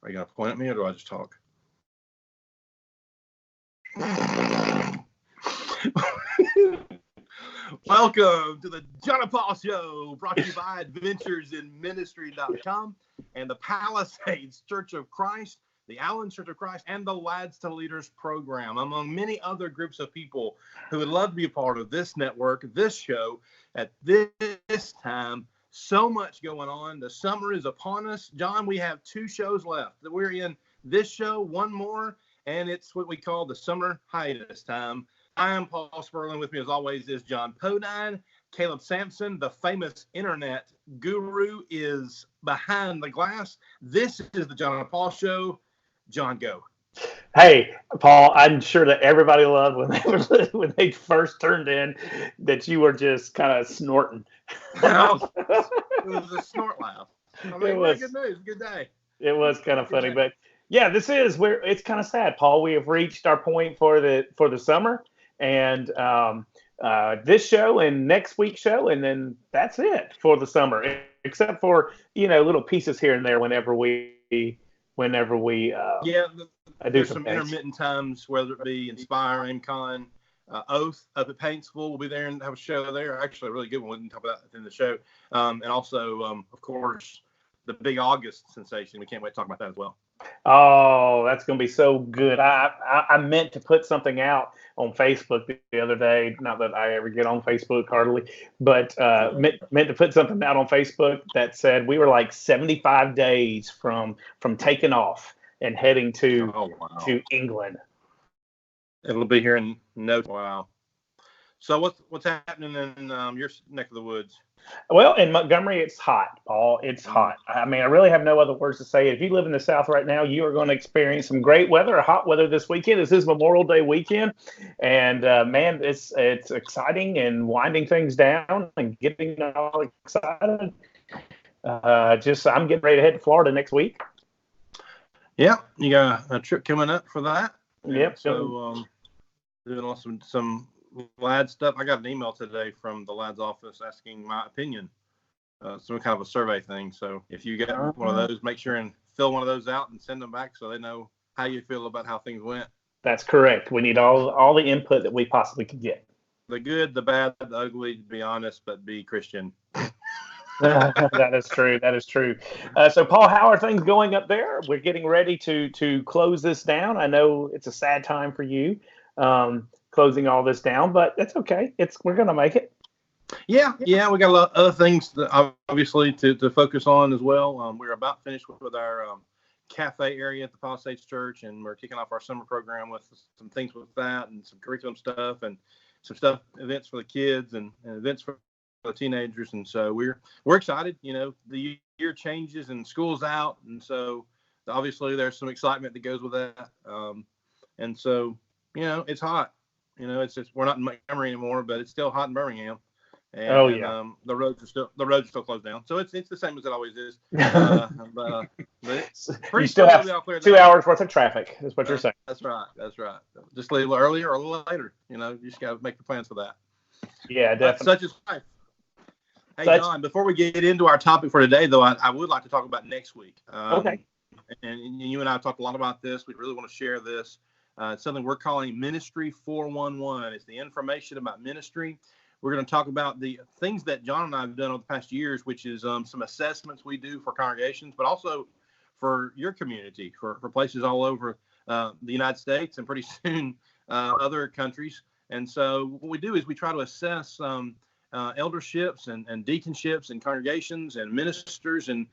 Are you going to point at me or do I just talk? Welcome to the John Paul Show, brought to you by AdventuresInMinistry.com and the Palisades Church of Christ, the Allons Church of Christ, and the Lads to Leaders program, among many other groups of people who would love to be a part of this network, this show, at this time. So much going on. The summer is upon us. John, we have 2 shows left. We're in this show, one more, and it's what we call the summer hiatus time. I am Paul Sperling. With me, as always, is John Podine. Caleb Sampson, the famous internet guru, is behind the glass. This is the John Paul Show. John, go. Hey, Paul, I'm sure that everybody loved when they first turned in that you were just kind of snorting. It was a snort laugh. I mean, good news, good day. It was kind of funny, but yeah, this is where it's kind of sad, Paul. We have reached our point for the summer, and this show and next week's show, and then that's it for the summer, except for little pieces here and there whenever we there's some intermittent times, whether it be Inspire, AimCon, Oath up at Paintsville. We'll be there and have a show there. Actually, a really good one. We can talk about that in the show. And also, of course, the big August sensation. We can't wait to talk about that as well. Oh, that's going to be so good. I meant to put something out on Facebook the other day. Not that I ever get on Facebook hardly, but meant to put something out on Facebook that said we were like 75 days from taking off and heading to England. It'll be here in no. Wow. So what's happening in your neck of the woods? Well, in Montgomery, it's hot, Paul. It's hot. I mean, I really have no other words to say. If you live in the South right now, you are going to experience some great weather, hot weather this weekend. This is Memorial Day weekend, and man, it's exciting and winding things down and getting all excited. I'm getting ready to head to Florida next week. Yeah, you got a trip coming up for that. Yep. So doing some Lad stuff. I got an email today from the Lad's office asking my opinion, some kind of a survey thing. So if you get one of those, make sure and fill one of those out and send them back so they know how you feel about how things went. That's correct. We need all the input that we possibly could get. The good, the bad, the ugly. Be honest, but be Christian. That is true. That is true. So, Paul, how are things going up there? We're getting ready to close this down. I know it's a sad time for you, closing all this down, but that's okay. We're going to make it. Yeah. We got a lot of other things obviously to focus on as well. We're about finished with our cafe area at the Palisades Church, and we're kicking off our summer program with some things with that and some curriculum stuff and some events for the kids and events for the teenagers. And so we're excited. The year changes and school's out, and so obviously there's some excitement that goes with that. And so it's hot. It's just we're not in Montgomery anymore, but it's still hot in Birmingham. And, the roads are still closed down, so it's the same as it always is. But you still have 2 hours worth of traffic. Is what you're saying. That's right. Just a little earlier or a little later. You just got to make the plans for that. Yeah, definitely. Such is life. Hey, John, before we get into our topic for today, though, I would like to talk about next week. Okay. And you and I have talked a lot about this. We really want to share this. It's something we're calling Ministry 411. It's the information about ministry. We're going to talk about the things that John and I have done over the past years, which is some assessments we do for congregations, but also for your community, for places all over the United States and pretty soon other countries. And so what we do is we try to assess elderships and deaconships and congregations and ministers and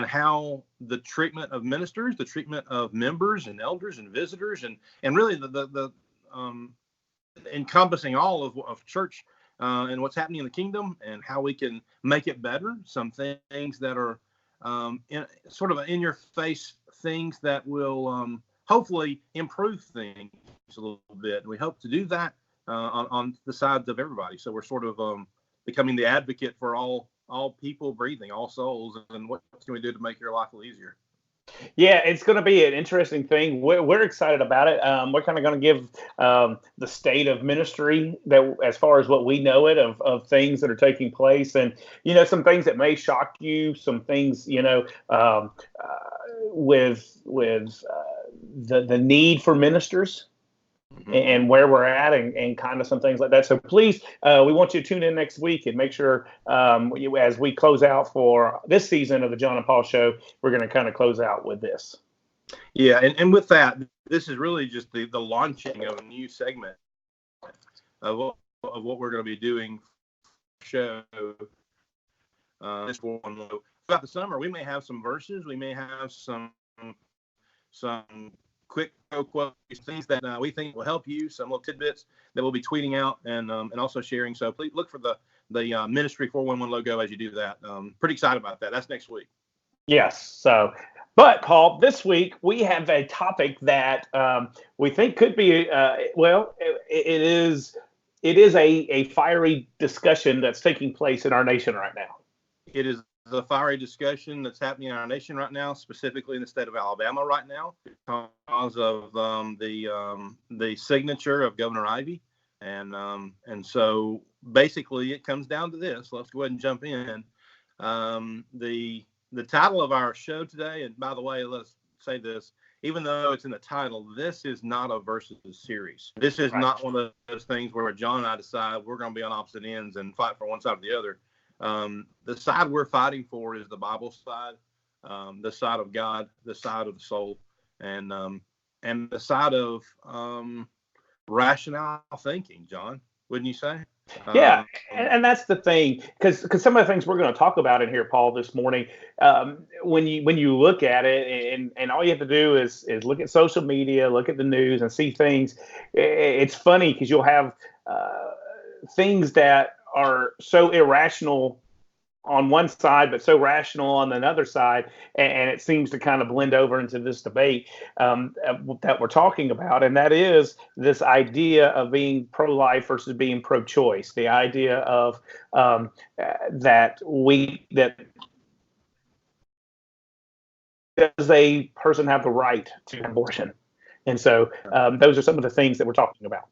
how the treatment of ministers, the treatment of members and elders and visitors and really the encompassing all of church and what's happening in the kingdom and how we can make it better. Some things that are in your face, things that will hopefully improve things a little bit. We hope to do that on the sides of everybody. So we're sort of becoming the advocate for all people breathing, all souls, and what can we do to make your life a little easier? Yeah, it's going to be an interesting thing. We're excited about it. We're kind of going to give the state of ministry that, as far as what we know it, of things that are taking place, and some things that may shock you, some things the need for ministers and where we're at and kind of some things like that. So please, we want you to tune in next week and make sure as we close out for this season of the John and Paul Show, we're going to kind of close out with this. Yeah, and with that, this is really just the launching of a new segment of what we're going to be doing show this one throughout the summer. We may have some verses, we may have some quick quotes, things that we think will help you, some little tidbits that we'll be tweeting out and also sharing. So please look for the Ministry 411 logo as you do that. Pretty excited about that. That's next week. Yes. So, but Paul, this week we have a topic that we think could be it is a fiery discussion that's taking place in our nation right now. It is the fiery discussion that's happening in our nation right now, specifically in the state of Alabama right now, because of the signature of Governor Ivey, and so basically it comes down to this. Let's go ahead and jump in. The title of our show today, and by the way, let's say this, even though it's in the title, this is not a versus series. This is not one of those things where John and I decide we're going to be on opposite ends and fight for one side or the other. The side we're fighting for is the Bible side, the side of God, the side of the soul, and the side of rational thinking, John, wouldn't you say? Yeah, and that's the thing, because some of the things we're going to talk about in here, Paul, this morning, when you look at it, and all you have to do is look at social media, look at the news, and see things. It's funny because you'll have things that are so irrational on one side, but so rational on another side, and it seems to kind of blend over into this debate that we're talking about, and that is this idea of being pro-life versus being pro-choice. The idea of that does a person have the right to abortion, and so those are some of the things that we're talking about.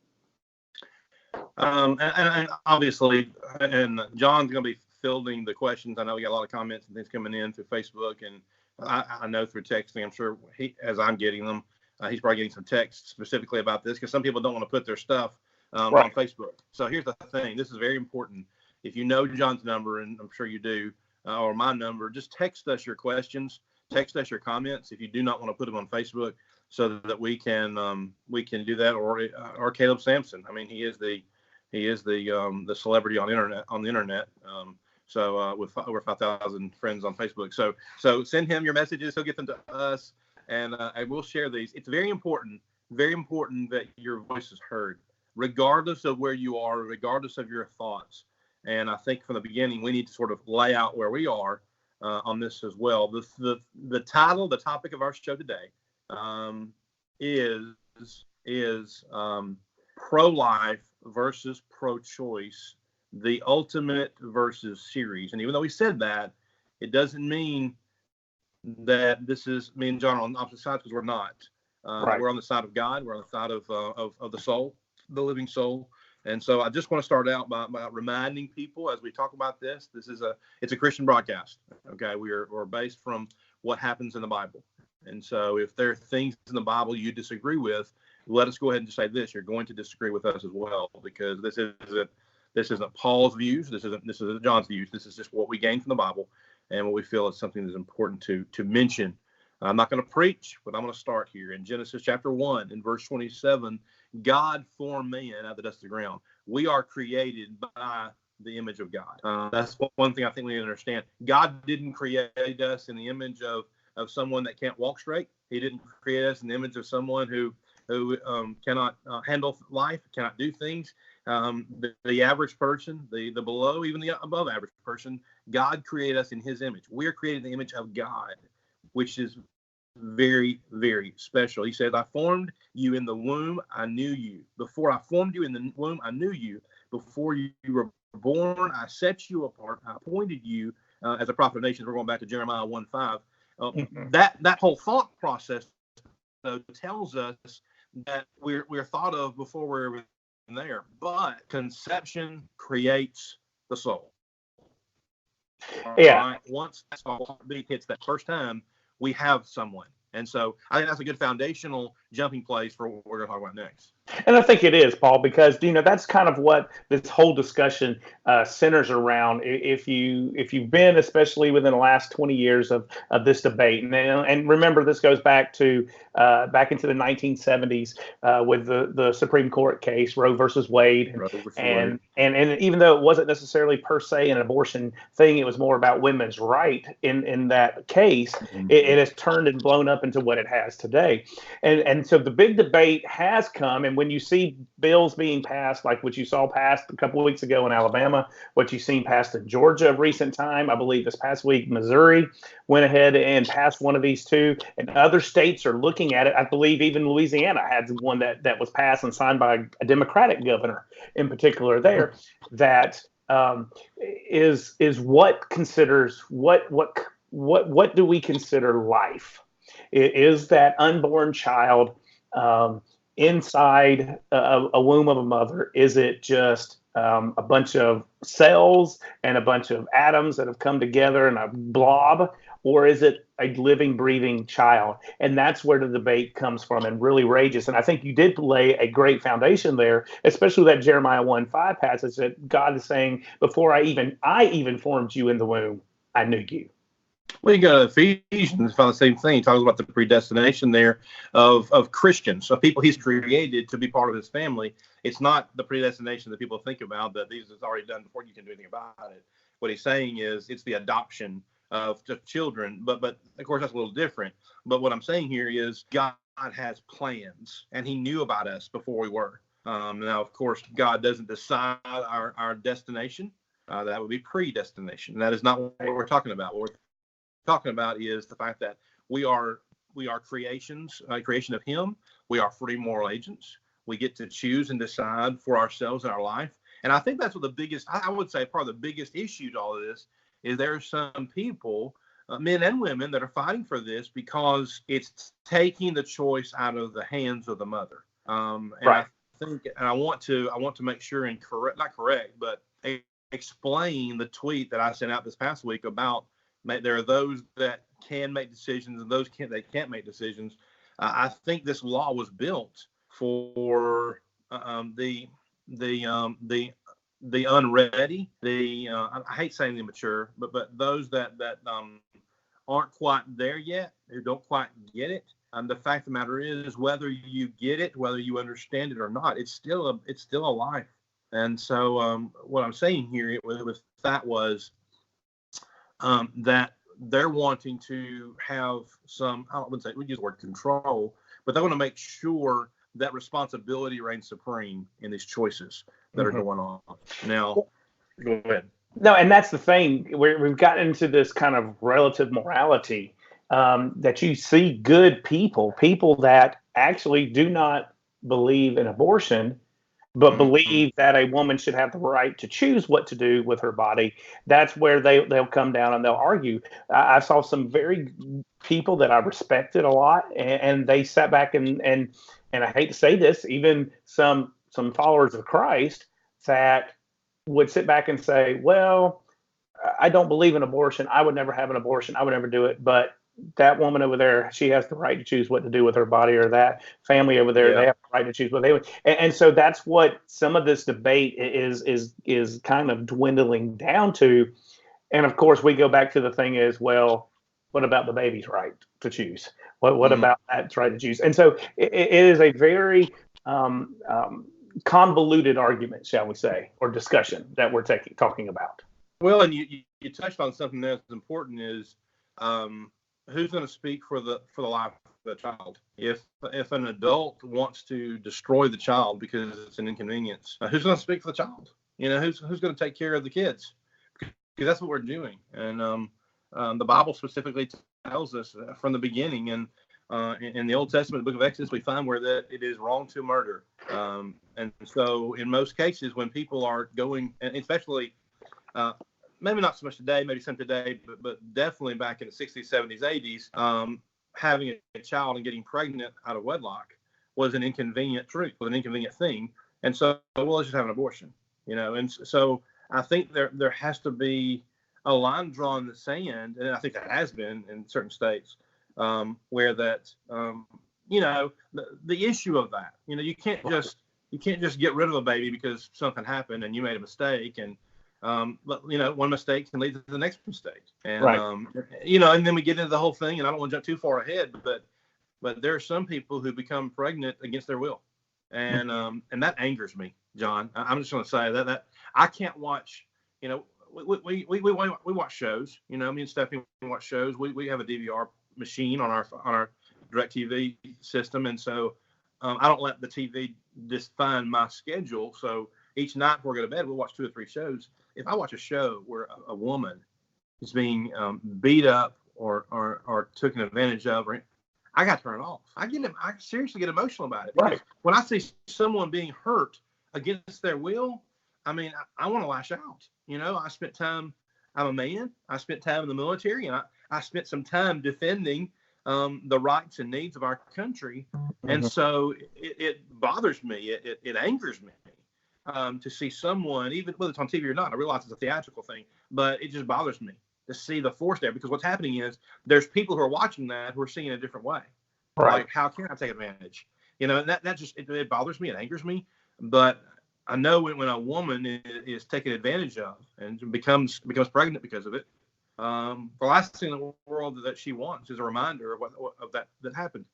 And obviously, and John's going to be fielding the questions. I know we got a lot of comments and things coming in through Facebook, and I know through texting. I'm sure as I'm getting them, he's probably getting some texts specifically about this, because some people don't want to put their stuff on Facebook. So here's the thing. This is very important. If you know John's number, and I'm sure you do, or my number, just text us your questions, text us your comments if you do not want to put them on Facebook, so that we can do that, or Caleb Sampson. I mean, he is the celebrity on the internet. So with over 5,000 friends on Facebook. So send him your messages. He'll get them to us, and we'll share these. It's very important that your voice is heard, regardless of where you are, regardless of your thoughts. And I think from the beginning, we need to sort of lay out where we are on this as well. The title, the topic of our show today is pro-life versus pro-choice, the ultimate versus series. And even though we said that, it doesn't mean that this is me and John are on opposite sides, because we're not. We're on the side of God. We're on the side of the soul, the living soul. And so I just want to start out by reminding people as we talk about this. It's a Christian broadcast. Okay, we're based from what happens in the Bible. And so if there are things in the Bible you disagree with, let us go ahead and just say this: you're going to disagree with us as well, because this isn't Paul's views. This isn't John's views. This is just what we gain from the Bible, and what we feel is something that's important to mention. I'm not going to preach, but I'm going to start here in Genesis chapter 1 in verse 27. God formed man out of the dust of the ground. We are created by the image of God. That's one thing I think we need to understand. God didn't create us in the image of someone that can't walk straight. He didn't create us in the image of someone who cannot handle life, cannot do things. The average person, the below, even the above average person, God created us in his image. We are created in the image of God, which is very, very special. He said, I formed you in the womb, I knew you. Before I formed you in the womb, I knew you. Before you were born, I set you apart. I appointed you as a prophet of nations. We're going back to Jeremiah 1:5. That whole thought process tells us that we're thought of before we're even there. But conception creates the soul. Yeah. Right? Once that heartbeat hits that first time, we have someone. And so I think that's a good foundational jumping place for what we're going to talk about next. And I think it is, Paul, because that's kind of what this whole discussion centers around. If you've been, especially within the last 20 years of this debate, and remember, this goes back to back into the 1970s with the Supreme Court case Roe versus Wade, and even though it wasn't necessarily per se an abortion thing, it was more about women's right in that case. Mm-hmm. It has turned and blown up into what it has today, and so the big debate has come. And when you see bills being passed, like what you saw passed a couple of weeks ago in Alabama, what you've seen passed in Georgia of recent time, I believe this past week, Missouri went ahead and passed one of these two, and other states are looking at it. I believe even Louisiana had one that was passed and signed by a Democratic governor in particular there, that is what considers what do we consider life? Is that unborn child inside a womb of a mother? Is it just a bunch of cells and a bunch of atoms that have come together in a blob, or is it a living, breathing child? And that's where the debate comes from and really rages. And I think you did lay a great foundation there, especially that Jeremiah 1:5 passage that God is saying, before I even formed you in the womb, I knew you. Well, you go to Ephesians, find the same thing. He talks about the predestination there of Christians, of people he's created to be part of his family. It's not the predestination that people think about, that these is already done before you can do anything about it. What he's saying is it's the adoption of children, but of course that's a little different. But what I'm saying here is God has plans, and he knew about us before we were. Now, of course, God doesn't decide our destination. That would be predestination. And that is not what we're talking about. What we're talking about is the fact that we are creation of him. We are free moral agents. We get to choose and decide for ourselves in our life. And I think that's what I would say part of the biggest issue to all of this is there are some people, men and women, that are fighting for this because it's taking the choice out of the hands of the mother. And right. I think, and I want to make sure and explain the tweet that I sent out this past week about there are those that can make decisions and those that can't make decisions. I think this law was built for the unready, I hate saying the immature, but those that aren't quite there yet, who don't quite get it. And the fact of the matter is, whether you get it, whether you understand it or not, it's still a life. And so what I'm saying here with that was that they're wanting to have some, I wouldn't say we use the word control, but they want to make sure that responsibility reigns supreme in these choices that are going on. Now, go ahead. No, and that's the thing. We've gotten into this kind of relative morality that you see good people that actually do not believe in abortion, but believe that a woman should have the right to choose what to do with her body. That's where they'll come down and they'll argue. I saw some very people that I respected a lot, and they sat back and I hate to say this, even some followers of Christ that would sit back and say, well, I don't believe in abortion. I would never have an abortion. I would never do it. But that woman over there, she has the right to choose what to do with her body, or that family over there, they have the right to choose what they would. And so that's what some of this debate is kind of dwindling down to. And of course, we go back to the thing is, well, what about the baby's right to choose? What about that right to choose? And so it is a very convoluted argument, shall we say, or discussion that we're talking about. Well, and you touched on something that's important is who's going to speak for the life of the child? If an adult wants to destroy the child because it's an inconvenience, who's going to speak for the child? Who's going to take care of the kids? Because that's what we're doing. And the Bible specifically tells us from the beginning, and in the Old Testament, the book of Exodus, we find where that it is wrong to murder. And so in most cases, when people are going, and especially maybe not so much today, maybe some today, but definitely back in the 60s, 70s, 80s, having a child and getting pregnant out of wedlock was an inconvenient truth, was an inconvenient thing. And so, well, let's just have an abortion, And so I think there has to be a line drawn in the sand, and I think that has been in certain states, where that, the issue of that, you can't just get rid of a baby because something happened and you made a mistake. And, but, one mistake can lead to the next mistake. And, right. And then we get into the whole thing, and I don't want to jump too far ahead, but there are some people who become pregnant against their will. And that angers me, John. I'm just going to say that I can't watch, we watch shows, me and Stephanie watch shows. We have a DVR machine on our DirecTV system. And so I don't let the TV define my schedule. So each night before we go to bed, we'll watch 2 or 3 shows. If I watch a show where a woman is being beat up or taken advantage of, I got to turn it off. I seriously get emotional about it. Right. When I see someone being hurt against their will, I want to lash out. I spent time. I'm a man. I spent time in the military, and I spent some time defending the rights and needs of our country. Mm-hmm. And so it bothers me. It angers me to see someone, even whether it's on TV or not. I realize it's a theatrical thing, but it just bothers me to see the force there, because what's happening is there's people who are watching that who are seeing it a different way. Right. Like, how can I take advantage? And that just, it bothers me. It angers me. But I know when a woman is taken advantage of and becomes pregnant because of it, the last thing in the world that she wants is a reminder of that happened.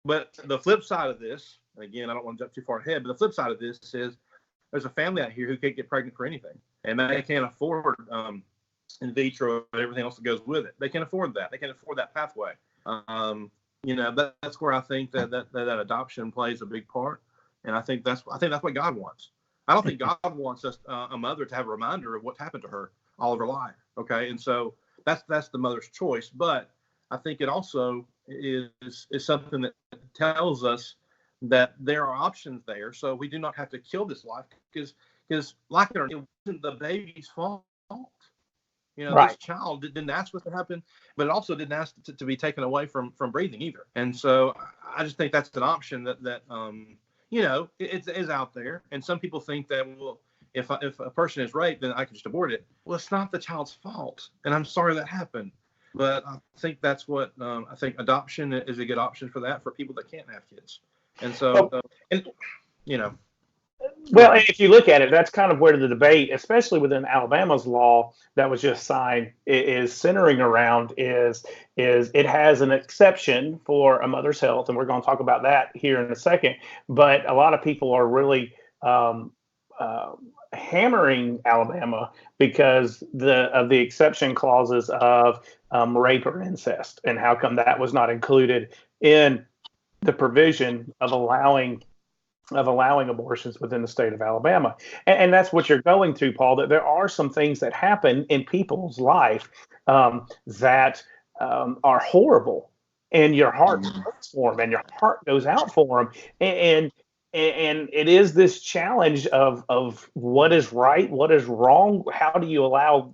But the flip side of this, and again, I don't want to jump too far ahead, but the flip side of this is there's a family out here who can't get pregnant for anything, and they can't afford in vitro and everything else that goes with it. They can't afford that. They can't afford that pathway. That's where I think that adoption plays a big part, and I think that's what God wants. I don't think God wants us, a mother, to have a reminder of what happened to her all of her life. Okay, and so that's the mother's choice. But I think it also is something that tells us that there are options there, so we do not have to kill this life, because like it wasn't the baby's fault. Right. This child didn't ask what to happen, but it also didn't ask to be taken away from breathing either. And so I just think that's an option that it is out there. And some people think that, well, if a person is raped, then I can just abort it. Well, it's not the child's fault, and I'm sorry that happened. But I think that's what I think adoption is a good option for that, for people that can't have kids. And so, Well, and if you look at it, that's kind of where the debate, especially within Alabama's law that was just signed, is centering around is it has an exception for a mother's health, and we're going to talk about that here in a second. But a lot of people are really hammering Alabama because of the exception clauses of rape or incest, and how come that was not included in the provision of allowing abortions within the state of Alabama. And that's what you're going through, Paul, that there are some things that happen in people's life that are horrible, and your heart hurts for them, and your heart goes out for them. And it is this challenge of what is right, what is wrong. How do you allow,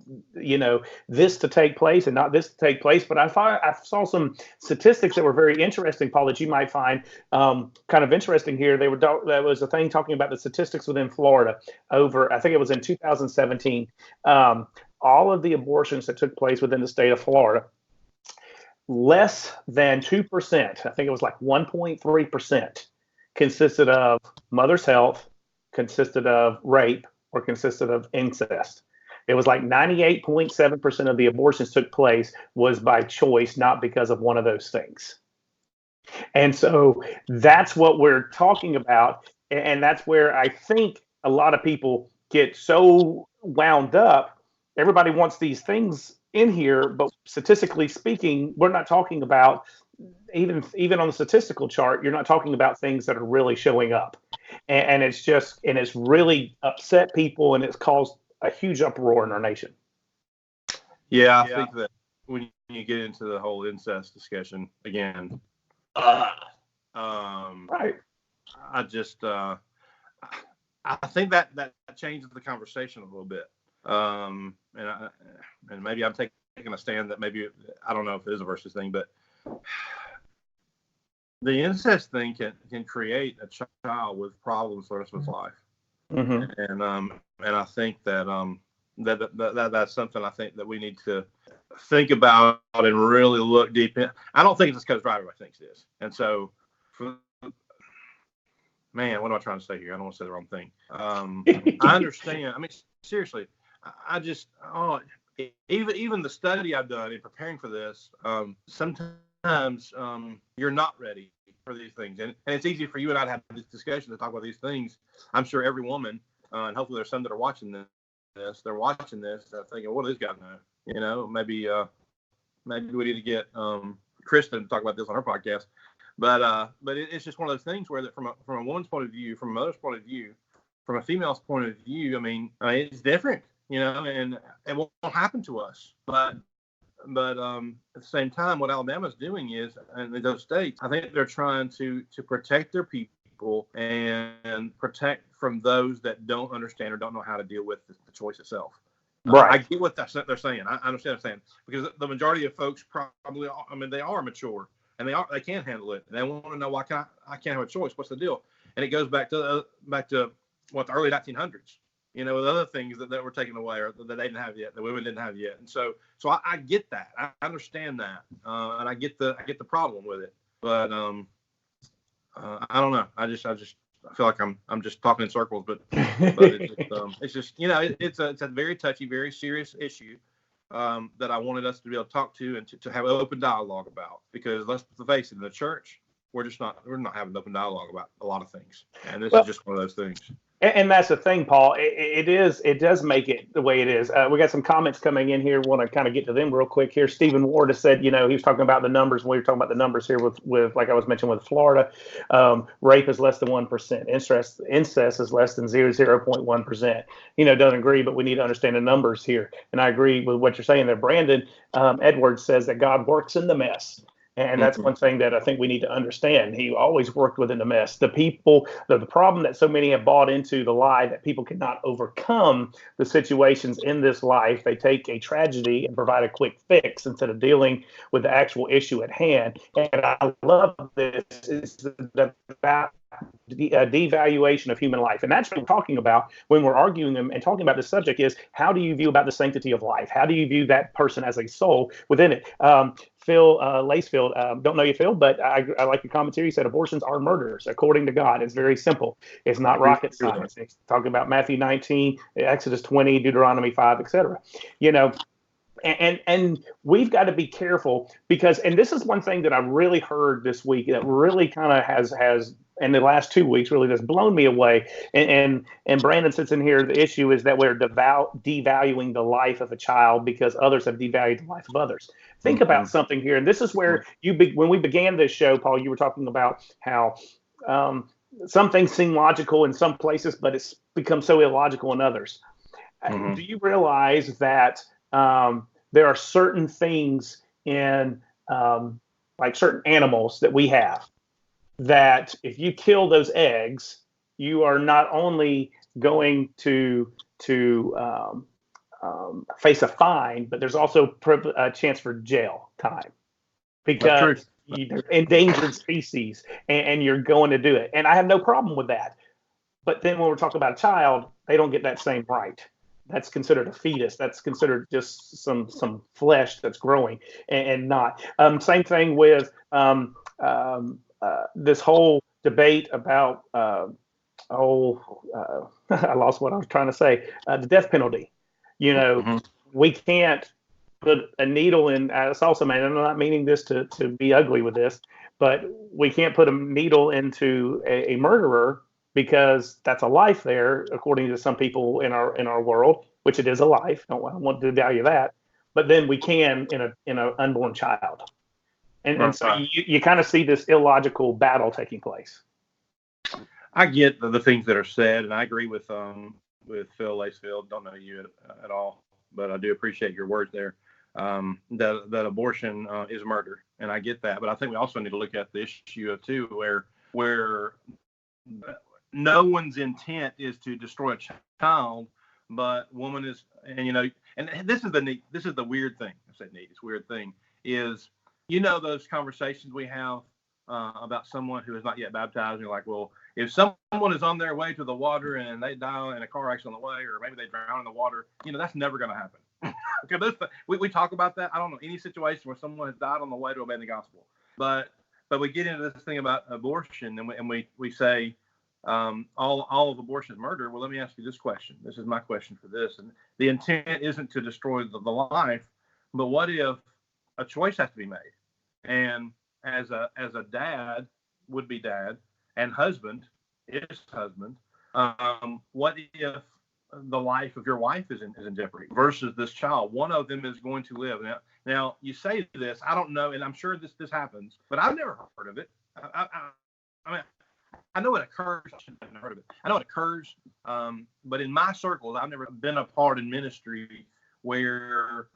this to take place and not this to take place? But I saw some statistics that were very interesting, Paul, that you might find kind of interesting here. There was a thing talking about the statistics within Florida over, I think it was in 2017, all of the abortions that took place within the state of Florida, less than 2%, I think it was like 1.3%, consisted of mother's health, consisted of rape, or consisted of incest. It was like 98.7% of the abortions took place was by choice, not because of one of those things. And so that's what we're talking about. And that's where I think a lot of people get so wound up. Everybody wants these things in here, but statistically speaking, we're not talking about, even on the statistical chart, you're not talking about things that are really showing up. And it's really upset people, and it's caused a huge uproar in our nation. Yeah, I think that when you get into the whole incest discussion again, right. I just, I think that changes the conversation a little bit. And maybe I'm taking a stand that maybe, I don't know if it is a versus thing, but the incest thing can create a child with problems for the rest of his life. Mm-hmm. And I think that that's something I think that we need to think about and really look deep in. I don't think it's as because everybody thinks it is. And so, man, what am I trying to say here? I don't want to say the wrong thing. I understand. I mean, seriously, I just, even the study I've done in preparing for this, sometimes you're not ready for these things. And it's easy for you and I to have this discussion to talk about these things. I'm sure every woman, and hopefully there's some that are watching this, they're watching this, thinking, what do these guys know? You know, maybe we need to get Kristen to talk about this on her podcast. But it's just one of those things where that from a woman's point of view, from a mother's point of view, from a female's point of view, I mean it's different, you know, and it won't happen to us. But at the same time, what Alabama's doing is, and those states, I think they're trying to protect their people and protect from those that don't understand or don't know how to deal with the choice itself. Right. I get what they're saying. I understand what they're saying, because the majority of folks probably, I mean, they are mature and they can handle it. And they want to know, why can't I can't have a choice? What's the deal? And it goes back to what, the early 1900s, you know, with other things that were taken away or that they didn't have yet, the women didn't have yet. And so I get that. I understand that. And I get the problem with it. But I don't know. I feel like I'm just talking in circles, but it's just, you know, it's a very touchy, very serious issue that I wanted us to be able to talk to and to have an open dialogue about, because let's face it, in the church, we're not having an open dialogue about a lot of things, and this is just one of those things. And that's the thing, Paul. It does make it the way it is. We got some comments coming in here. Want to kind of get to them real quick here. Stephen Ward has said, you know, he was talking about the numbers. We were talking about the numbers here with like I was mentioning with Florida. Rape is less than 1%. Incest is less than 0.1%. You know, doesn't agree, but we need to understand the numbers here. And I agree with what you're saying there. Brandon Edwards says that God works in the mess. And that's one thing that I think we need to understand. He always worked within the mess. The problem that so many have bought into, the lie that people cannot overcome the situations in this life. They take a tragedy and provide a quick fix instead of dealing with the actual issue at hand. And I love this. It's about devaluation of human life. And that's what we're talking about when we're arguing and talking about this subject is, how do you view about the sanctity of life? How do you view that person as a soul within it? Phil Lacefield, don't know you, Phil, but I like your commentary. He said abortions are murders according to God. It's very simple. It's not rocket science. It's talking about Matthew 19, Exodus 20, Deuteronomy 5, etc. You know, and we've got to be careful because, and this is one thing that I really heard this week that really kind of has in the last 2 weeks really that's blown me away. And Brandon sits in here. The issue is that we're devaluing the life of a child because others have devalued the life of others. Think about something here, and this is where when we began this show, Paul, you were talking about how some things seem logical in some places, but it's become so illogical in others. Do you realize that there are certain things in like certain animals that we have that if you kill those eggs, you are not only going to face a fine, but there's also a chance for jail time because they're endangered species and you're going to do it. And I have no problem with that. But then when we're talking about a child, they don't get that same right. That's considered a fetus. That's considered just some flesh that's growing and not. Same thing with this whole debate about, I lost what I was trying to say, the death penalty. You know, we can't put a needle in salsa, man. I'm not meaning this to be ugly with this, but we can't put a needle into a murderer because that's a life there, according to some people in our world, which it is a life. I don't want to value that, but then we can in an unborn child, and so you kind of see this illogical battle taking place. I get the things that are said, and I agree with Phil Lacefield. Don't know you at all, but I do appreciate your words there. That abortion is murder, and I get that. But I think we also need to look at the issue of too, where no one's intent is to destroy a child, but woman is, and you know, and this is the weird thing. I say neat. It's a weird thing is, you know, those conversations we have about someone who is not yet baptized. And you're like, well, if someone is on their way to the water and they die in a car accident on the way, or maybe they drown in the water, you know, that's never going to happen. we talk about that. I don't know any situation where someone has died on the way to obeying the gospel, but we get into this thing about abortion, and we say all of abortion is murder. Well, let me ask you this question. This is my question for this, and the intent isn't to destroy the life, but what if a choice has to be made? And as a dad, would be dad, and husband is husband, what if the life of your wife is in jeopardy versus this child? One of them is going to live. Now you say this, I don't know, and I'm sure this happens, but I've never heard of it. I mean, I know it occurs. I've never heard of it. I know it occurs, but in my circles, I've never been a part in ministry where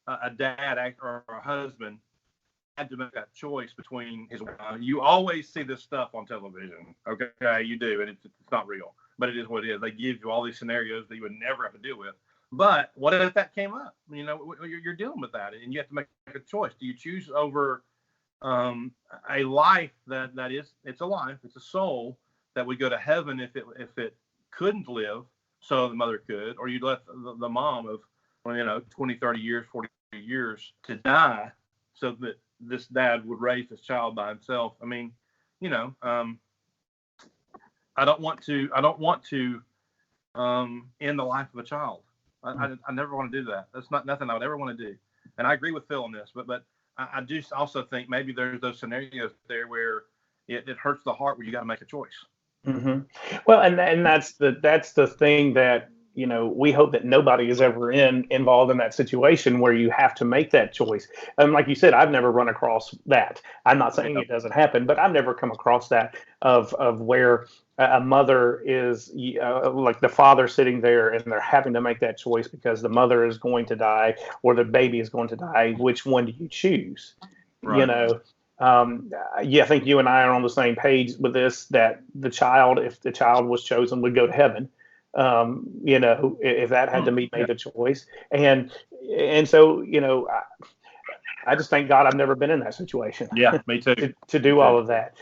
a dad or a husband had to make that choice between his. You always see this stuff on television. Okay, you do, and it's not real, but it is what it is. They give you all these scenarios that you would never have to deal with. But what if that came up? You know, you're dealing with that, and you have to make a choice. Do you choose over a life that is, it's a life, it's a soul that would go to heaven if it couldn't live, so the mother could, or you'd let the mom of 20, 30 years, 40 years to die so that this dad would raise this child by himself? I mean, I don't want to end the life of a child. I never want to do that. That's nothing I would ever want to do. And I agree with Phil on this, but I do also think maybe there's those scenarios there where it hurts the heart where you got to make a choice. Mm-hmm. Well, and that's the thing that, we hope that nobody is ever involved in that situation where you have to make that choice. And like you said, I've never run across that. I'm not saying it doesn't happen, but I've never come across that of where a mother is like the father sitting there and they're having to make that choice because the mother is going to die or the baby is going to die. Which one do you choose? Right. I think you and I are on the same page with this, that the child, if the child was chosen, would go to heaven. If that had to be made a choice. And so, I just thank God I've never been in that situation. Yeah, me too. to do all of that.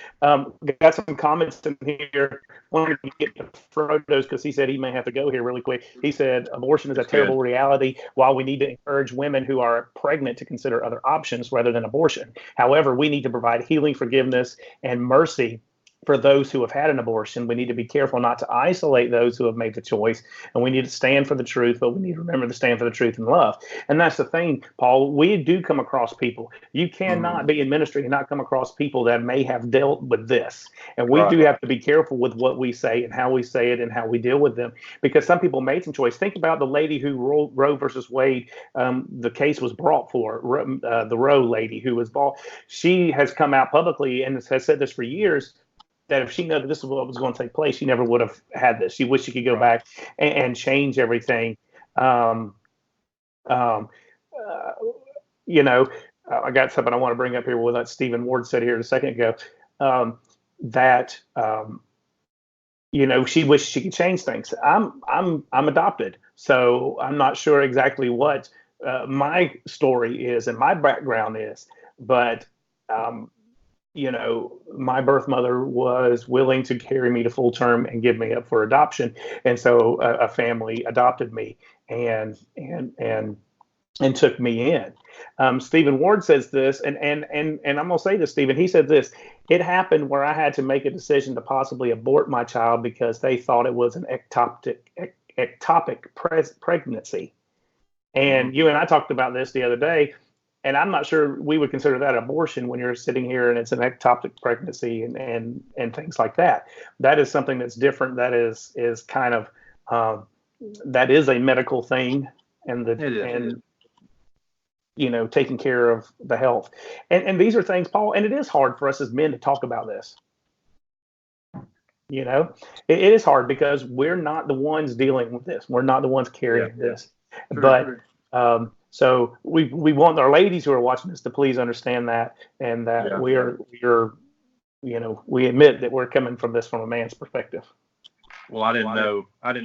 Got some comments in here. Wanted to get to Frodo's because he said he may have to go here really quick. He said abortion is a terrible reality. While we need to encourage women who are pregnant to consider other options rather than abortion, however, we need to provide healing, forgiveness, and mercy for those who have had an abortion. We need to be careful not to isolate those who have made the choice, and we need to stand for the truth, but we need to remember to stand for the truth in love. And that's the thing, Paul. We do come across people. You cannot be in ministry and not come across people that may have dealt with this. And we do have to be careful with what we say and how we say it and how we deal with them, because some people made some choice. Think about the lady who Roe versus Wade, the case was brought for, the Roe lady who was bought. She has come out publicly and has said this for years, that if she knew that this is what was going to take place, she never would have had this. She wished she could go back and change everything. I got something I want to bring up here with what Stephen Ward said here a second ago, that she wished she could change things. I'm adopted, so I'm not sure exactly what my story is and my background is, but my birth mother was willing to carry me to full term and give me up for adoption. And so a family adopted me and took me in. Stephen Ward says this, and I'm going to say this, Stephen. He said this: it happened where I had to make a decision to possibly abort my child because they thought it was an ectopic pregnancy. And you and I talked about this the other day. And I'm not sure we would consider that abortion when you're sitting here and it's an ectopic pregnancy and things like that. That is something that's different. That is kind of that is a medical thing, and taking care of the health. And these are things, Paul. And it is hard for us as men to talk about this. It is hard because we're not the ones dealing with this. We're not the ones carrying this. True, but true. So we want our ladies who are watching this to please understand that, and that we admit that we're coming from this from a man's perspective. Well, I didn't know that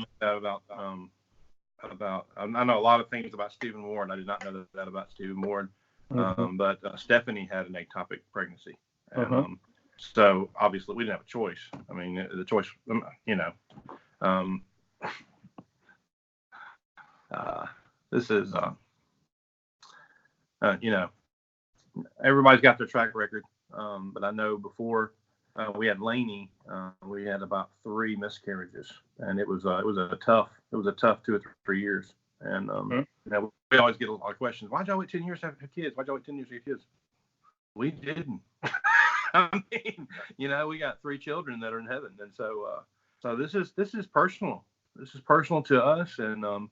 about I know a lot of things about Stephen Ward. I did not know that about Stephen Ward. But Stephanie had an ectopic pregnancy. And, so obviously we didn't have a choice. I mean, the choice, this is you know, everybody's got their track record. But I know before we had Laney, we had about 3 miscarriages, and it was a tough 2 or 3 years. And you know, we always get a lot of questions. Why'd y'all wait 10 years to have kids? Why'd y'all wait 10 years to have kids? We didn't. I mean, you know, we got 3 children that are in heaven, and so this is personal. This is personal to us, and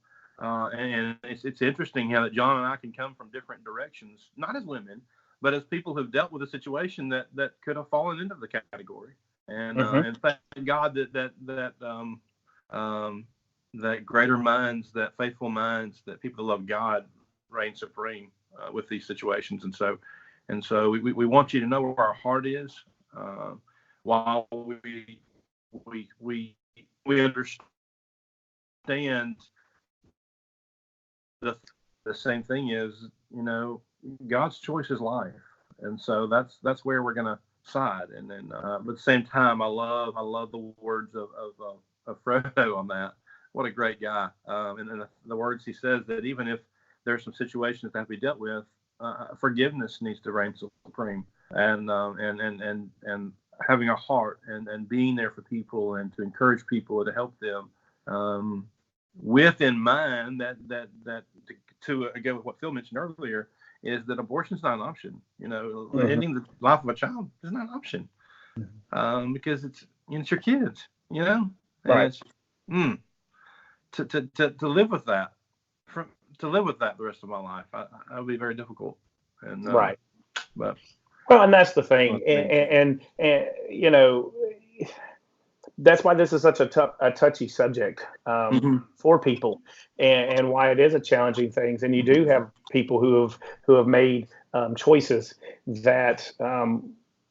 it's interesting how that John and I can come from different directions, not as women, but as people who've dealt with a situation that could have fallen into the category. And thank God that greater minds, that faithful minds, that people who love God reign supreme with these situations. And so we want you to know where our heart is, while we understand the same thing is, you know, God's choice is life, and so that's where we're gonna side. And then, but at the same time, I love the words of Frodo on that. What a great guy! And then the words he says, that even if there's some situations that have to be dealt with, forgiveness needs to reign supreme, and having a heart and being there for people and to encourage people and to help them, with in mind that to go with what Phil mentioned earlier, is that abortion is not an option. You know, ending the life of a child is not an option, because it's your kids. You know, and right? To live with that, to live with that the rest of my life, that would be very difficult. And Right. But Well, and that's the thing, and you know, that's why this is such a touchy subject for people, and why it is a challenging thing. And you do have people who have made choices that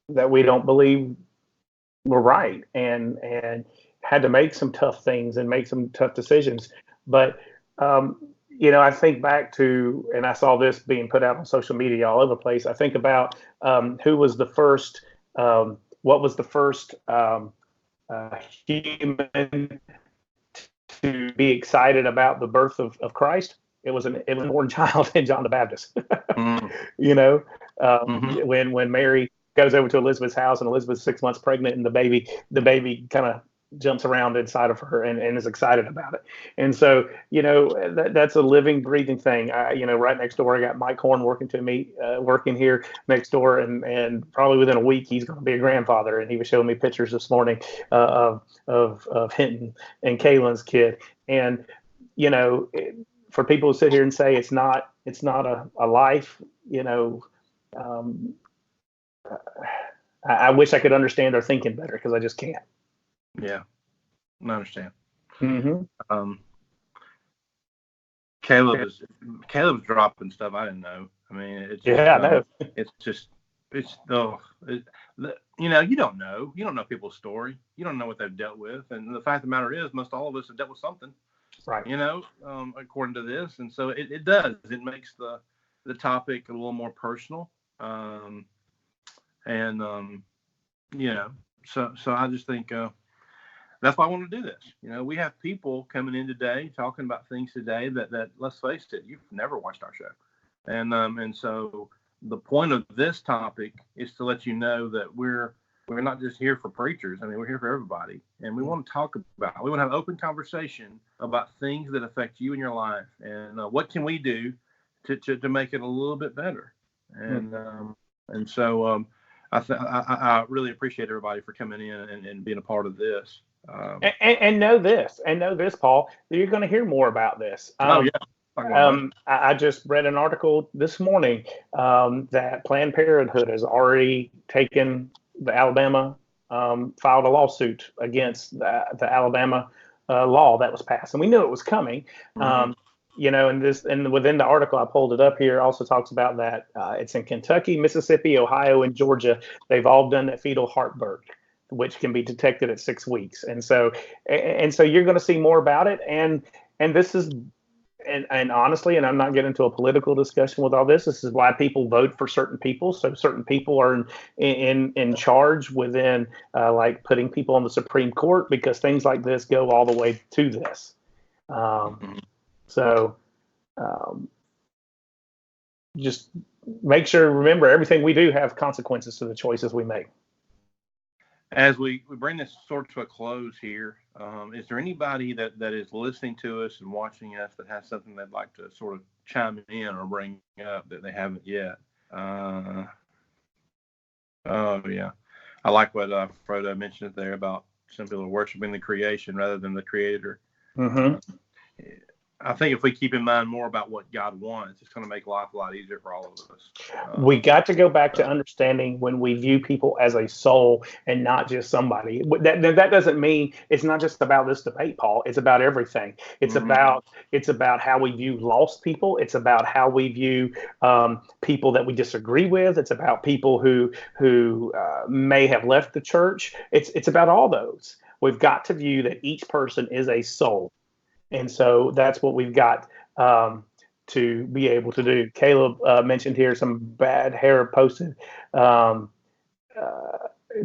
that we don't believe were right, and had to make some tough things and make some tough decisions. But you know, I think back to, and I saw this being put out on social media all over the place. I think about who was the first, what was the first human to be excited about the birth of Christ. It was a born child in John the Baptist. You know, when Mary goes over to Elizabeth's house and Elizabeth's 6 months pregnant, and the baby kind of jumps around inside of her and is excited about it. And so, you know, that's a living, breathing thing. You know, right next door, I got Mike Horn working here next door, and probably within a week he's going to be a grandfather. And he was showing me pictures this morning of Hinton and Kaylin's kid. And you know, for people who sit here and say it's not a life, you know, I wish I could understand their thinking better, because I just can't. Yeah, I understand. Mm-hmm. Caleb's dropping stuff I didn't know. I mean, it's just, I know. You know, you don't know people's story. You don't know what they've dealt with, and the fact of the matter is, most all of us have dealt with something, right? You know, according to this, and so it makes the topic a little more personal, you know, so I just think. That's why I want to do this. You know, we have people coming in today talking about things today that let's face it, you've never watched our show. And so the point of this topic is to let you know that we're not just here for preachers. I mean, we're here for everybody. And we want to we want to have open conversation about things that affect you in your life, and what can we do to make it a little bit better. And so I really appreciate everybody for coming in and being a part of this. And know this, Paul, that you're going to hear more about this. I just read an article this morning that Planned Parenthood has already taken the Alabama, filed a lawsuit against the Alabama law that was passed, and we knew it was coming. You know, and within the article, I pulled it up here, also talks about that it's in Kentucky, Mississippi, Ohio, and Georgia. They've all done that fetal heartburn, which can be detected at 6 weeks. And so you're going to see more about it. And this is, and honestly, and I'm not getting into a political discussion with all this. This is why people vote for certain people. So certain people are in charge within, like putting people on the Supreme Court, because things like this go all the way to this. just remember everything we do have consequences to the choices we make. As we bring this sort of to a close here, is there anybody that is listening to us and watching us that has something they'd like to sort of chime in or bring up that they haven't yet? Oh, yeah. I like what Frodo mentioned there about some people worshiping the creation rather than the creator. Mm-hmm. I think if we keep in mind more about what God wants, it's going to make life a lot easier for all of us. We got to go back to understanding when we view people as a soul and not just somebody. That doesn't mean it's not just about this debate, Paul. It's about everything. It's about how we view lost people. It's about how we view people that we disagree with. It's about people who may have left the church. It's about all those. We've got to view that each person is a soul. And so that's what we've got to be able to do. Caleb mentioned here some bad hair posted,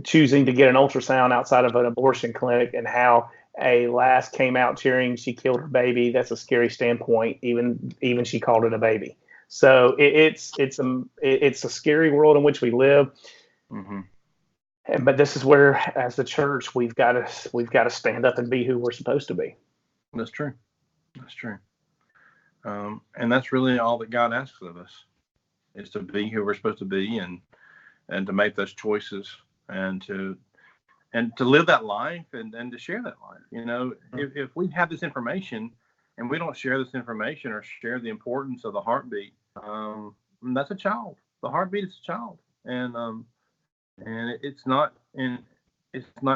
choosing to get an ultrasound outside of an abortion clinic, and how a lass came out cheering she killed her baby. That's a scary standpoint. Even she called it a baby. So it's a scary world in which we live. Mm-hmm. But this is where, as the church, we've got to stand up and be who we're supposed to be. That's true. That's true. And that's really all that God asks of us, is to be who we're supposed to be, and to make those choices, and to live that life, and to share that life. You know, if we have this information and we don't share this information or share the importance of the heartbeat, that's a child. The heartbeat is a child, and it's not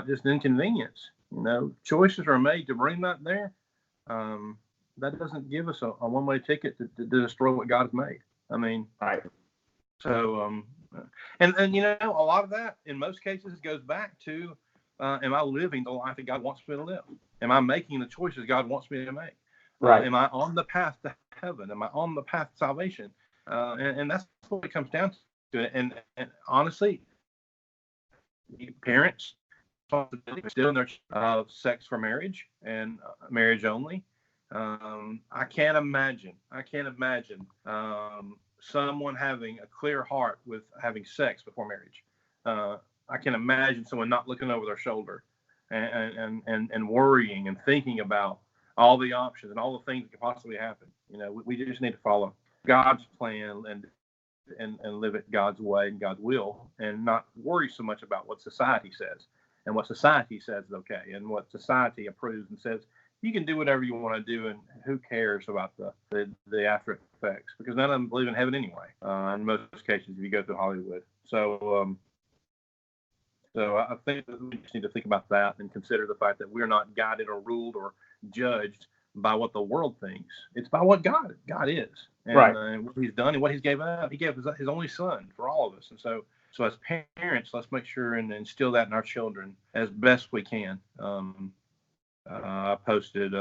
just an inconvenience. You know, choices are made to bring that there. That doesn't give us a one-way ticket to destroy what God has made. I mean, right. So, and you know, a lot of that, in most cases, goes back to, am I living the life that God wants me to live? Am I making the choices God wants me to make? Right. Am I on the path to heaven? Am I on the path to salvation? And that's what it comes down to. And honestly, parents still in their sex for marriage and marriage only. I can't imagine someone having a clear heart with having sex before marriage. I can imagine someone not looking over their shoulder and worrying and thinking about all the options and all the things that could possibly happen. You know, we just need to follow God's plan and live it God's way and God's will, and not worry so much about what society says, and what society says is okay, and what society approves and says you can do whatever you want to do, and who cares about the after effects, because none of them believe in heaven anyway, in most cases if you go through Hollywood. So I think that we just need to think about that and consider the fact that we're not guided or ruled or judged by what the world thinks. It's by what God is, and, right. And what He's done and what He's given up. He gave His only Son for all of us, and so as parents, let's make sure and instill that in our children as best we can. I posted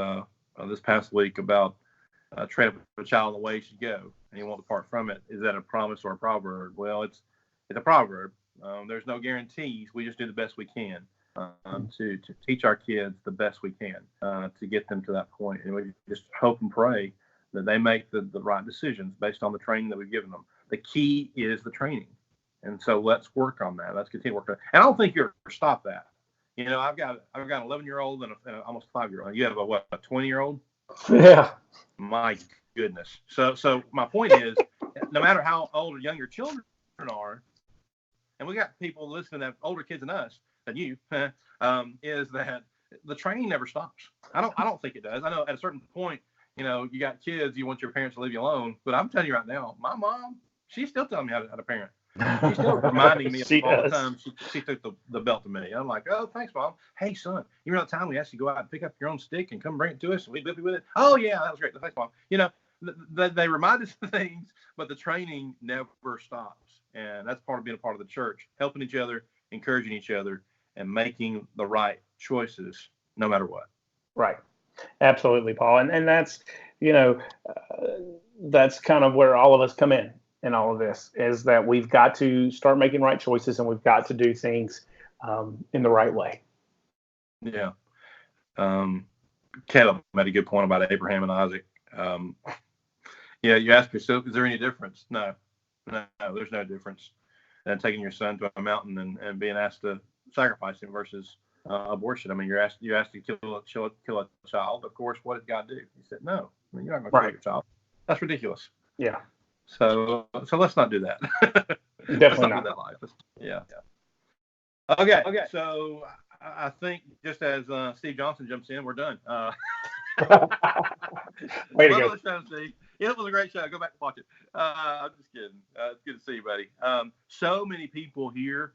this past week about train up a child in the way he should go, and he won't depart from it. Is that a promise or a proverb? Well, it's a proverb. There's no guarantees. We just do the best we can to teach our kids the best we can to get them to that point. And we just hope and pray that they make the right decisions based on the training that we've given them. The key is the training. And so let's work on that. Let's continue to work on it. And I don't think you'll ever stop that. You know, I've got an 11-year-old and almost a 5-year-old. You have a 20-year-old? Yeah. My goodness. So my point is, no matter how old or young your children are, and we got people listening that have older kids than us, than you, is that the training never stops. I don't think it does. I know at a certain point, you know, you got kids, you want your parents to leave you alone. But I'm telling you right now, my mom, she's still telling me how to parent. She's still reminding me all the time. She took the belt to me. I'm like, oh, thanks, Mom. Hey, son, you remember the time we asked you to go out and pick up your own stick and come bring it to us and we'd whip you with it? Oh, yeah, that was great. Thanks, Mom. You know, they remind us of things, but the training never stops. And that's part of being a part of the church, helping each other, encouraging each other, and making the right choices no matter what. Right. Absolutely, Paul. And that's, you know, that's kind of where all of us come in all of this, is that we've got to start making right choices, and we've got to do things in the right way. Yeah. Caleb made a good point about Abraham and Isaac. Yeah, you asked yourself, is there any difference? No, No, there's no difference than taking your son to a mountain and being asked to sacrifice him versus abortion. I mean, you're asked to kill a child. Of course, what did God do? He said, no. I mean, you're not going to kill your child. That's ridiculous. Yeah. So let's not do that. Definitely let's not not. live that life. Yeah. Okay. So I think just as Steve Johnson jumps in, we're done. Way to go. Show, Steve. It was a great show. Go back and watch it. I'm just kidding. It's good to see you, buddy. So many people here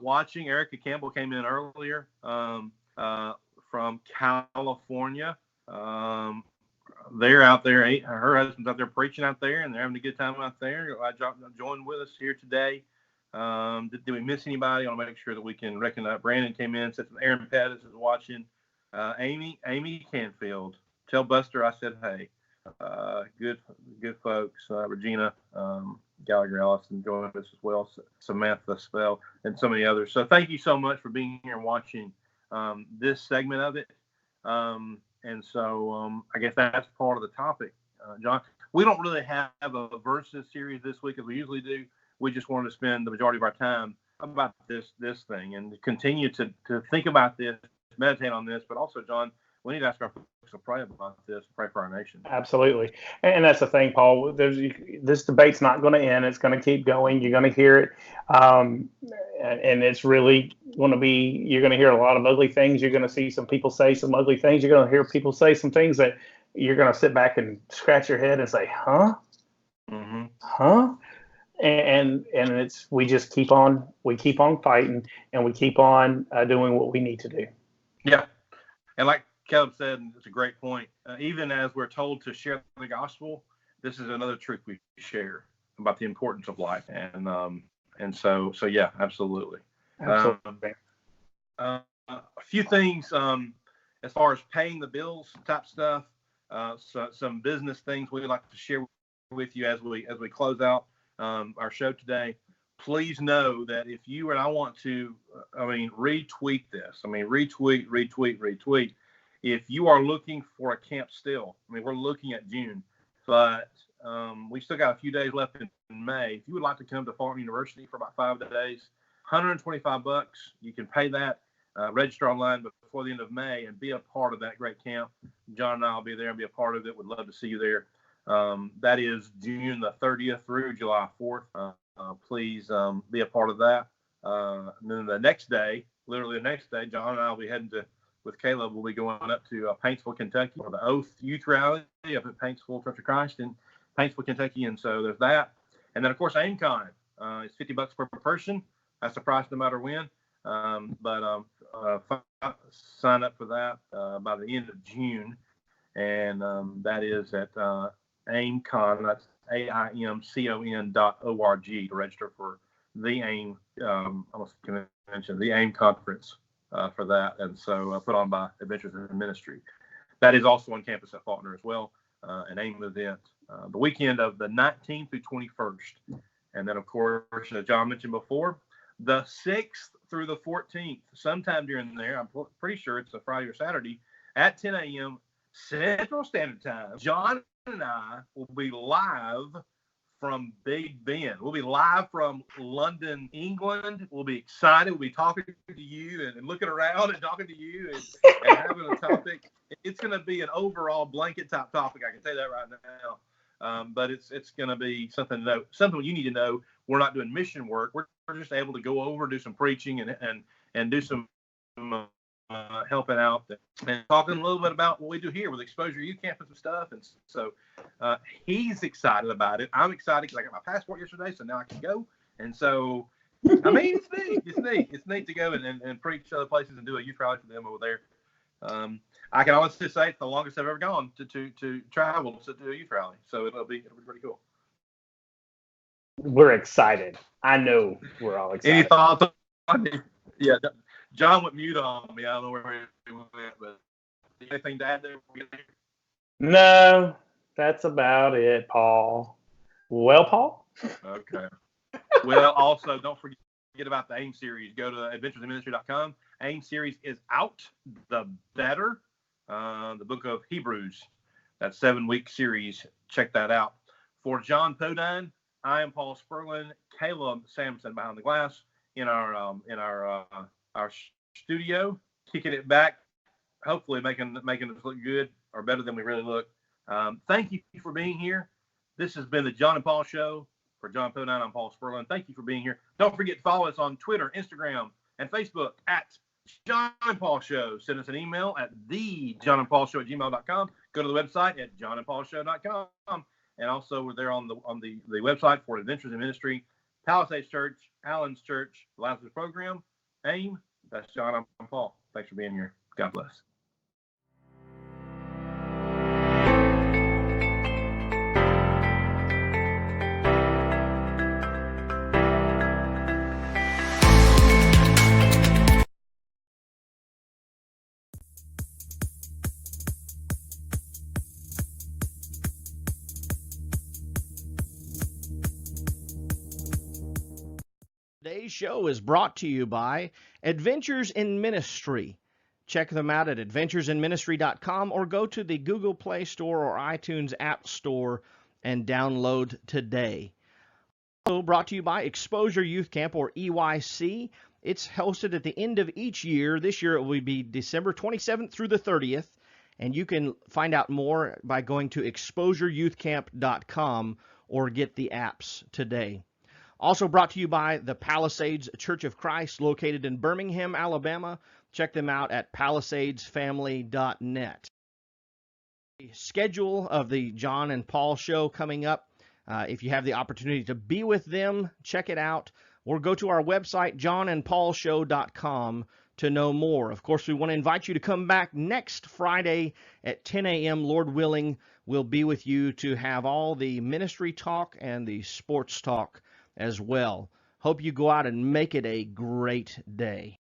watching. Erica Campbell came in earlier from California. They're out there. Her husband's out there preaching out there, and they're having a good time out there. I joined with us here today. Did we miss anybody? I want to make sure that we can recognize. Brandon came in, said Aaron Pettis is watching. Amy Canfield. Tell Buster I said hey. Good folks. Regina Gallagher Allison joined us as well. Samantha Spell and so many others. So thank you so much for being here and watching this segment of it. And so I guess that's part of the topic, John. We don't really have a versus series this week as we usually do. We just wanted to spend the majority of our time about this thing and continue to think about this, meditate on this, but also, John, we need to ask our folks to pray about this, pray for our nation. Absolutely. And that's the thing, Paul. This debate's not going to end. It's going to keep going. You're going to hear it. And it's really going to be, you're going to hear a lot of ugly things. You're going to see some people say some ugly things. You're going to hear people say some things that you're going to sit back and scratch your head and say, huh? Mm-hmm. Huh? And we just keep on fighting, and we keep on doing what we need to do. Yeah. And like Caleb said, and it's a great point. Even as we're told to share the gospel, this is another truth we share about the importance of life. And so yeah, absolutely. Absolutely. A few things as far as paying the bills type stuff. So some business things we'd like to share with you as we close out our show today. Please know that if you and I want to, retweet this. Retweet. If you are looking for a camp still, we're looking at June, but we still got a few days left in May. If you would like to come to Fulton University for about 5 days, $125, you can pay that, register online before the end of May and be a part of that great camp. John and I will be there and be a part of it. Would love to see you there. That is June the 30th through July 4th. Please be a part of that. And then the next day, John and I will be heading with Caleb, we'll be going up to Paintsville, Kentucky for the Oath Youth Rally up at Paintsville Church of Christ in Paintsville, Kentucky. And so there's that. And then, of course, AimCon. It's $50 per person. That's the price no matter when. But sign up for that by the end of June. And that is at AimCon. That's AIMCON.org to register for the AIM convention, the AIM conference for that. And so put on by Adventures in Ministry. That is also on campus at Faulkner as well, an AIM event the weekend of the 19th through 21st. And then, of course, as John mentioned before, the 6th through the 14th, sometime during there, I'm pretty sure it's a Friday or Saturday, at 10 a.m. Central Standard Time, John and I will be live from Big Ben. We'll be live from London, England. We'll be excited. We'll be talking to you and looking around and talking to you and having a topic. It's going to be an overall blanket type topic. I can tell you that right now. But it's going to be something you need to know. We're not doing mission work. We're just able to go over, do some preaching and do some helping out and talking a little bit about what we do here with Exposure Youth Campus and stuff. And so he's excited about it. I'm excited because I got my passport yesterday, so now I can go. And so, it's neat. It's neat to go and preach other places and do a youth rally for them over there. I can honestly say it's the longest I've ever gone to travel to do a youth rally. So it'll be pretty cool. We're excited. I know we're all excited. Any thoughts on it? Yeah, John went mute on me. I don't know where he went, but anything to add there? No, that's about it, Paul. Well, Paul? Okay. Well, also, don't forget about the AIM series. Go to adventuresinministry.com. AIM series is out. The better. The book of Hebrews. That 7-week series. Check that out. For John Podine, I am Paul Sperlin, Caleb Sampson behind the glass in our studio, kicking it back, hopefully making us look good or better than we really look. Thank you for being here. This has been the John and Paul Show. For John Podine, I'm Paul Sperlin. Thank you for being here. Don't forget to follow us on Twitter, Instagram, and Facebook at John and Paul Show. Send us an email at thejohnandpaulshow@gmail.com. Go to the website at johnandpaulshow.com. And also, we're there on the website for Adventures in Ministry, Palisades Church, Allons Church, Lazarus Program, AIM. That's John. I'm Paul. Thanks for being here. God bless. Today's show is brought to you by Adventures in Ministry. Check them out at adventuresinministry.com or go to the Google Play Store or iTunes App Store and download today. Also brought to you by Exposure Youth Camp, or EYC. It's hosted at the end of each year. This year it will be December 27th through the 30th, and you can find out more by going to exposureyouthcamp.com or get the apps today. Also brought to you by the Palisades Church of Christ, located in Birmingham, Alabama. Check them out at palisadesfamily.net. The schedule of the John and Paul Show coming up. If you have the opportunity to be with them, check it out. Or go to our website, johnandpaulshow.com, to know more. Of course, we want to invite you to come back next Friday at 10 a.m. Lord willing. We'll be with you to have all the ministry talk and the sports talk as well. Hope you go out and make it a great day.